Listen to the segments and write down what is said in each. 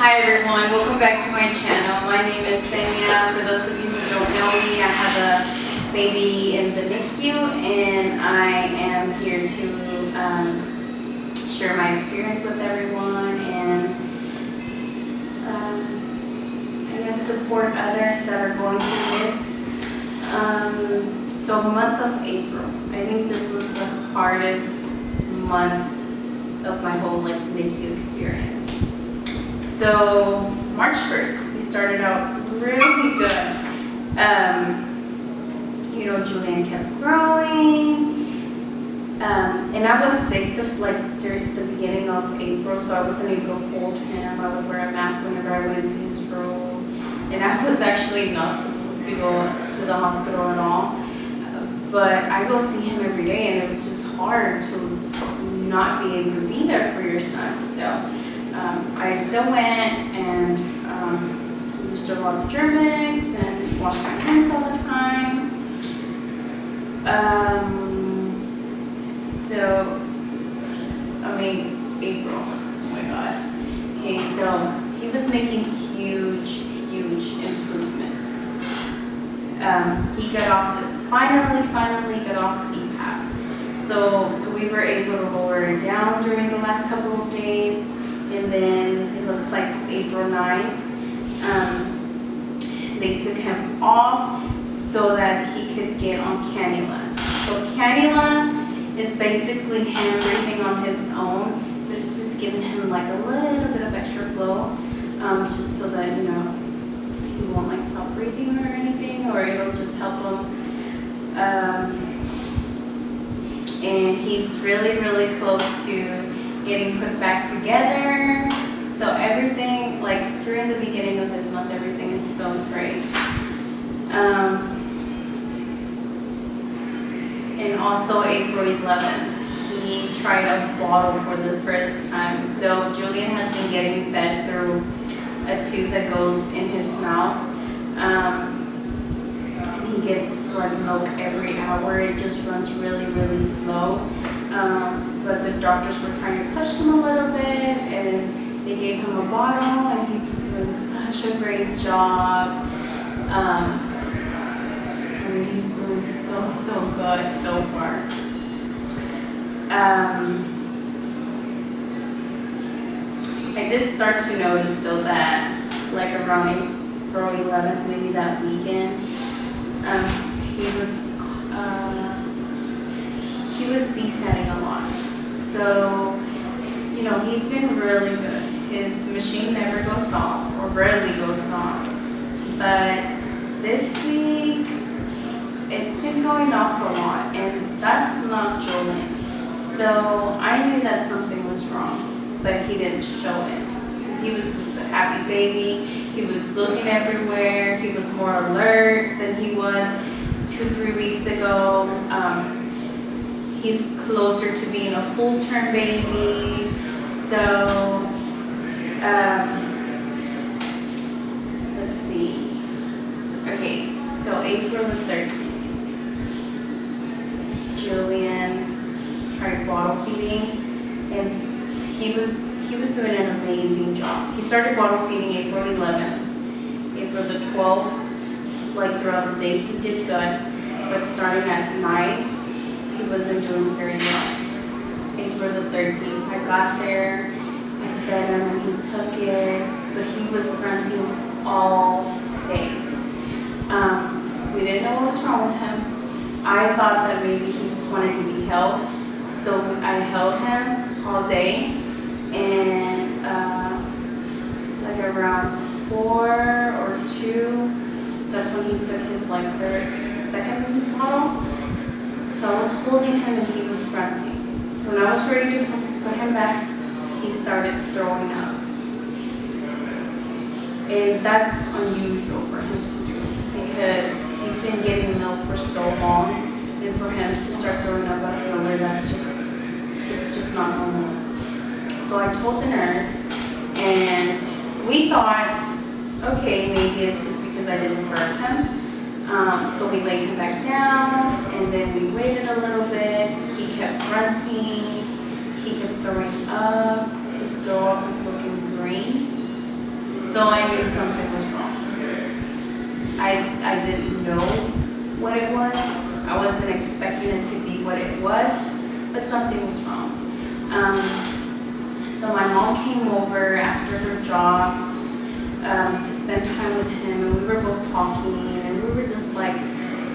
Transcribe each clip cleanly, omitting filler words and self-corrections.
Hi everyone, welcome back to my channel. My name is Senya. For those of you who don't know me, I have a baby in the NICU and I am here to share my experience with everyone and I guess support others that are going through this. So month of April, I think this was the hardest month of my whole NICU experience. So March 1st, we started out really good. Julian kept growing, and I was sick during the beginning of April, so I wasn't able to hold him. I would wear a mask whenever I went into his room, and I was actually not supposed to go to the hospital at all. But I go see him every day, and it was just hard to not be able to be there for your son. So I still went and used a lot of Germ-X and washed my hands all the time. April, oh my God. Okay, so he was making huge improvements. He got finally got off CPAP. So we were able to lower it down during the last couple of days. And then it looks like April 9th, they took him off so that he could get on cannula. So cannula is basically him breathing on his own, but it's just giving him like a little bit of extra flow, just so that, he won't stop breathing or anything, or it'll just help him. And he's really close to getting put back together. So everything, during the beginning of this month, everything is so great. And also April 11th, he tried a bottle for the first time. So Julian has been getting fed through a tube that goes in his mouth. He gets milk every hour. It just runs really slow. But the doctors were trying to push him a little bit, and they gave him a bottle, and he was doing such a great job. He's doing so good so far. I did start to notice though that around April 11th, maybe that weekend, he was descending a lot. So, he's been really good. His machine never goes off, or rarely goes off. But this week, it's been going off a lot, and that's not Julian. So I knew that something was wrong, but he didn't show it, because he was just a happy baby. He was looking everywhere. He was more alert than he was 2-3 weeks ago. He's closer to being a full-term baby. So, let's see. Okay, so April the 13th, Julian tried bottle feeding, and he was doing an amazing job. He started bottle feeding April 11th. April the 12th, throughout the day, he did good, but starting at night, he wasn't doing very well. April the 13th, I got there, I fed him, and he took it, but he was grunting all day. We didn't know what was wrong with him. I thought that maybe he just wanted to be held, so I held him all day, and around 4 or 2, that's when he took his second bottle. So I was holding him and he was grunting. When I was ready to put him back, he started throwing up. And that's unusual for him to do, because he's been getting milk for so long, and for him to start throwing up out of nowhere, it's just not normal. So I told the nurse, and we thought, okay, maybe it's just because I didn't burp him. So we laid him back down, and then we waited a little bit. He kept grunting. He kept throwing up. His throw up was looking green. So I knew something was wrong. I didn't know what it was. I wasn't expecting it to be what it was, but something was wrong. So my mom came over after her job to spend time with him, and we were both talking, and we were just like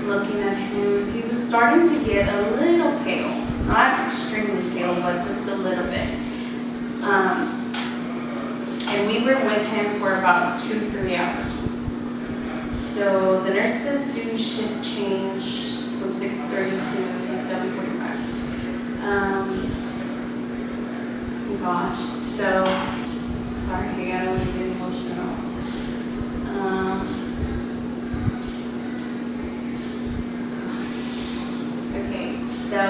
looking at him. He was starting to get a little pale, not extremely pale, but just a little bit. And we were with him for about 2-3 hours. So the nurses do shift change from 6:30 to 7:45. Gosh, so sorry, I got a little bit emotional. Okay, so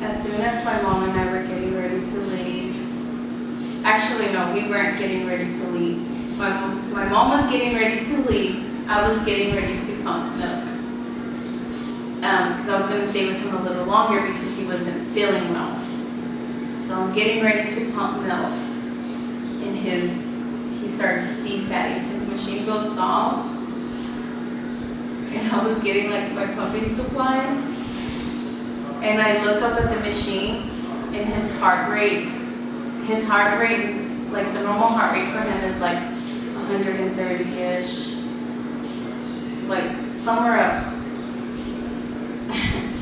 as soon as my mom and I were getting ready to leave, actually no, we weren't getting ready to leave. My mom was getting ready to leave. I was getting ready to pump milk. Because I was going to stay with him a little longer because he wasn't feeling well. So I'm getting ready to pump milk. And he starts desatting. His machine goes off. And I was getting like my pumping supplies. And I look up at the machine and his heart rate, like the normal heart rate for him is like 130-ish, like somewhere up,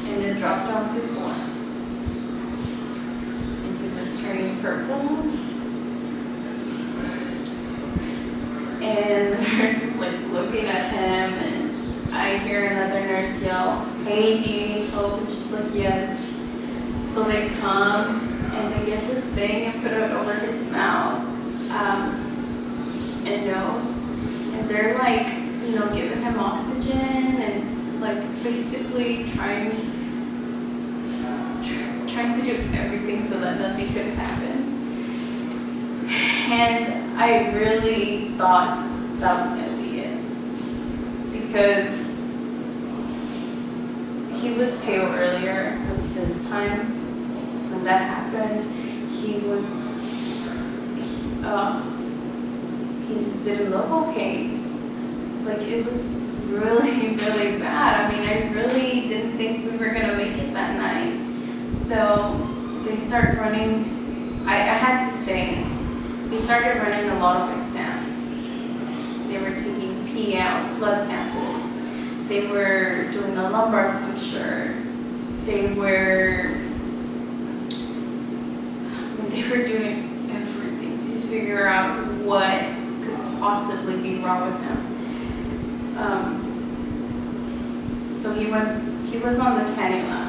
and it dropped down to 4, and he was turning purple, and the nurse was like looking at him, and I hear another nurse yell, "Hey, do you need hope?" And she's like, "Yes." So they come and they get this thing and put it over his mouth and nose, and they're like, giving him oxygen and like basically trying to do everything so that nothing could happen. And I really thought that was gonna be it, because he was pale earlier, but this time when that happened, he just didn't look okay. Like, it was really, really bad. I mean, I really didn't think we were gonna make it that night. So they start running, I had to stay. They started running a lot of exams. They were taking PL, blood samples. They were doing a lumbar puncture. They were doing everything to figure out what could possibly be wrong with him. So he was on the cannula.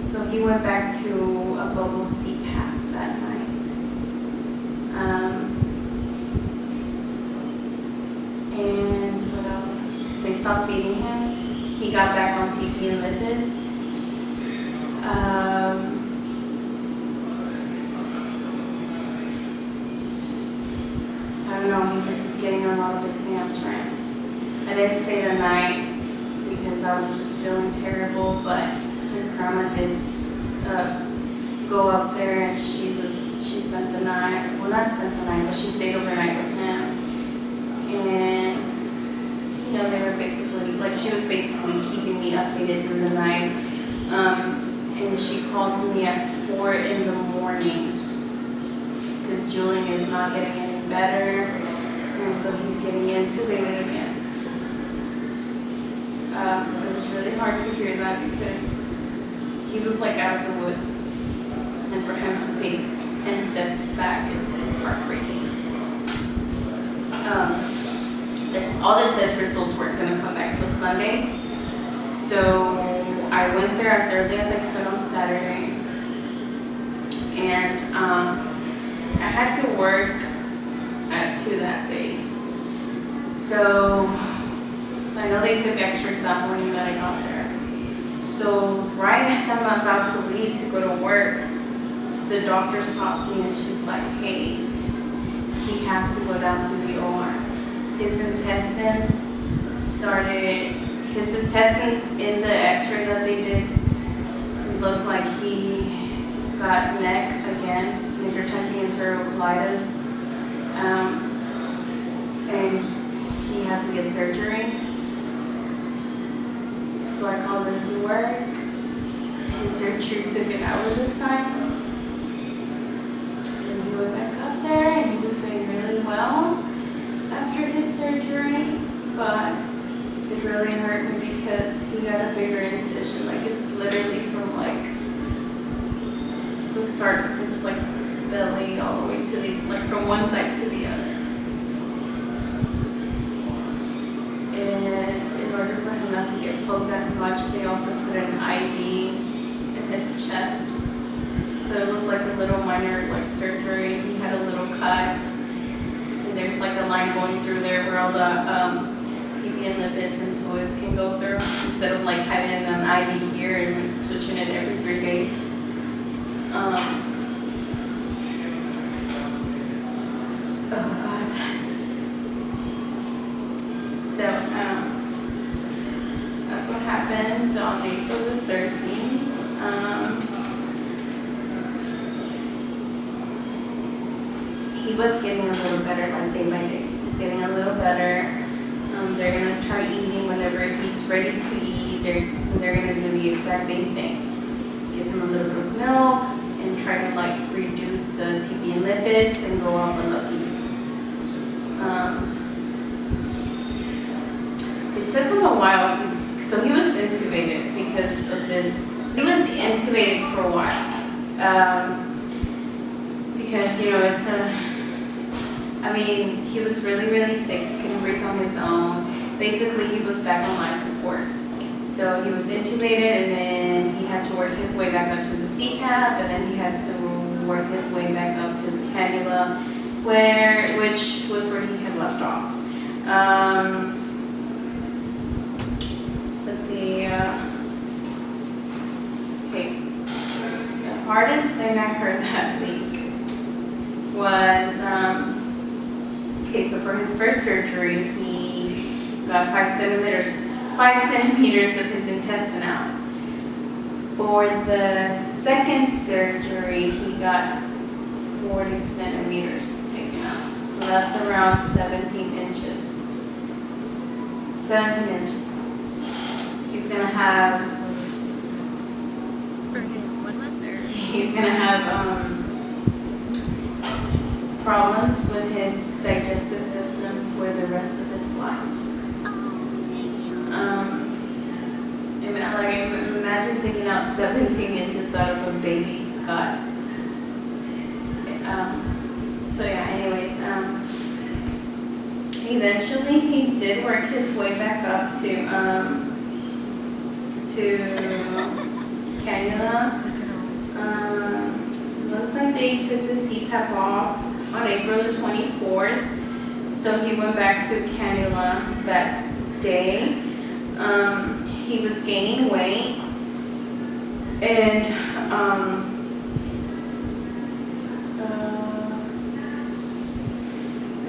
So he went back to a bubble CPAP that night. And what else? They stopped feeding him. He got back on TP and lipids. I don't know, he was just getting a lot of exams, right? I didn't stay the night because I was just feeling terrible, but his grandma did go up there, and she spent the night, well, not spent the night, but she stayed overnight with him. And they were basically, like, she was basically keeping me updated through the night. And she calls me at 4 in the morning because Julian is not getting any better, and so he's getting intubated again. It was really hard to hear that because he was like out of the woods, and for him to take 10 steps back, it's just heartbreaking. All the test results weren't going to come back till Sunday, so I went there as early as I could on Saturday, and I had to work at 2 that day. So I know they took extras that morning that I got there. So right as I'm about to leave to go to work, the doctor stops me and she's like, "Hey, he has to go down to the OR. His intestines in the x-ray that they did looked like he got neck again, necrotizing enterocolitis. and he had to get surgery. So I called into work. His surgery took an hour this time. And he went back up there and he was doing really well after his surgery. But it really hurt me because he got a bigger incision. Like it's literally from like the start of his like belly all the way to the, like from one side to the other. And in order for him not to get poked as much, they also put an IV in his chest. So it was like a little minor like surgery. He had a little cut, and there's like a line going through there where all the TB and lipids and fluids can go through, instead of like having an IV here and like switching it every 3 days. Oh God. So that's what happened on April the 13th. He was getting a little better, like day by day. He's getting a little better. They're gonna try eating whenever he's ready to eat. They're gonna do the exact same thing. Give him a little bit of milk and try to like reduce the TB and lipids and go up on the feeds. It took him a while to, so he was intubated because of this. He was intubated for a while. Because, you know, it's I mean, he was really, really sick. He couldn't breathe on his own. Basically, he was back on life support. So he was intubated, and then he had to work his way back up to the CPAP, and then he had to work his way back up to the cannula, which was where he had left off. Let's see. Okay. The hardest thing I heard that week was, okay, so for his first surgery, he got 5 centimeters of his intestine out. For the second surgery, he got 40 centimeters taken out. So that's around 17 inches. 17 inches. He's gonna have, For his 1 month or? he's gonna have problems with his digestive system for the rest of his life. Imagine taking out 17 inches out of a baby's gut. So yeah, anyways, eventually he did work his way back up to cannula. Looks like they took the CPAP off on April the 24th. So he went back to cannula that day. He was gaining weight, and I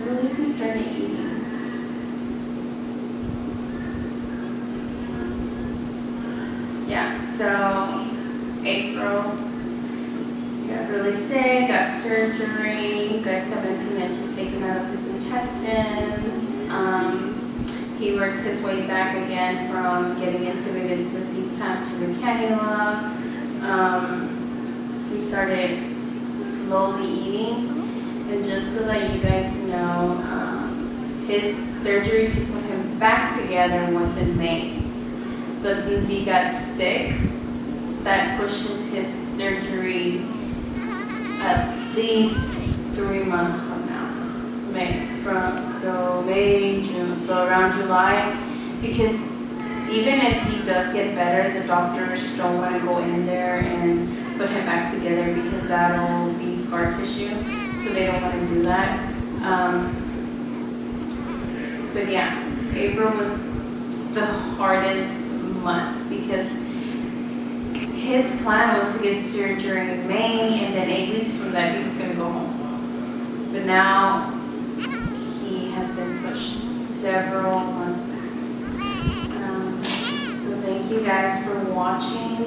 believe he started eating. Yeah, so April, he got really sick, got surgery, got 17 inches taken out of his intestines. He worked his way back again from getting intubated to the CPAP to the cannula. He started slowly eating, and just so that you guys know, his surgery to put him back together was in May. But since he got sick, that pushes his surgery at least 3 months from now. May, June, so around July, because even if he does get better, the doctors don't want to go in there and put him back together because that'll be scar tissue, so they don't want to do that. But yeah, April was the hardest month because his plan was to get surgery in May, and then 8 weeks from that he was going to go home. But now he has been pushed several months back. So thank you guys for watching.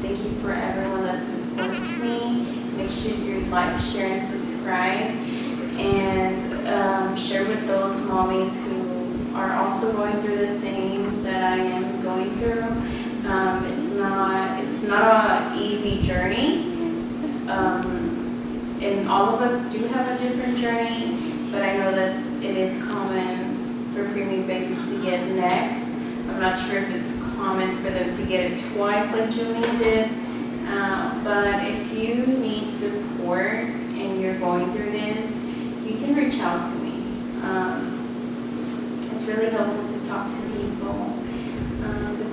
Thank you for everyone that supports me. Make sure you like, share, and subscribe. and share with those mommies who are also going through the same that I am going through. It's not an easy journey, and all of us do have a different journey, but I know that it is common for preemie babies to get neck. I'm not sure if it's common for them to get it twice like Julian did, but if you need support and you're going through this, you can reach out to me. It's really helpful to talk to people. But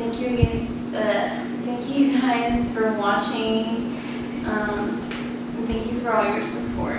thank you guys for watching. And thank you for all your support.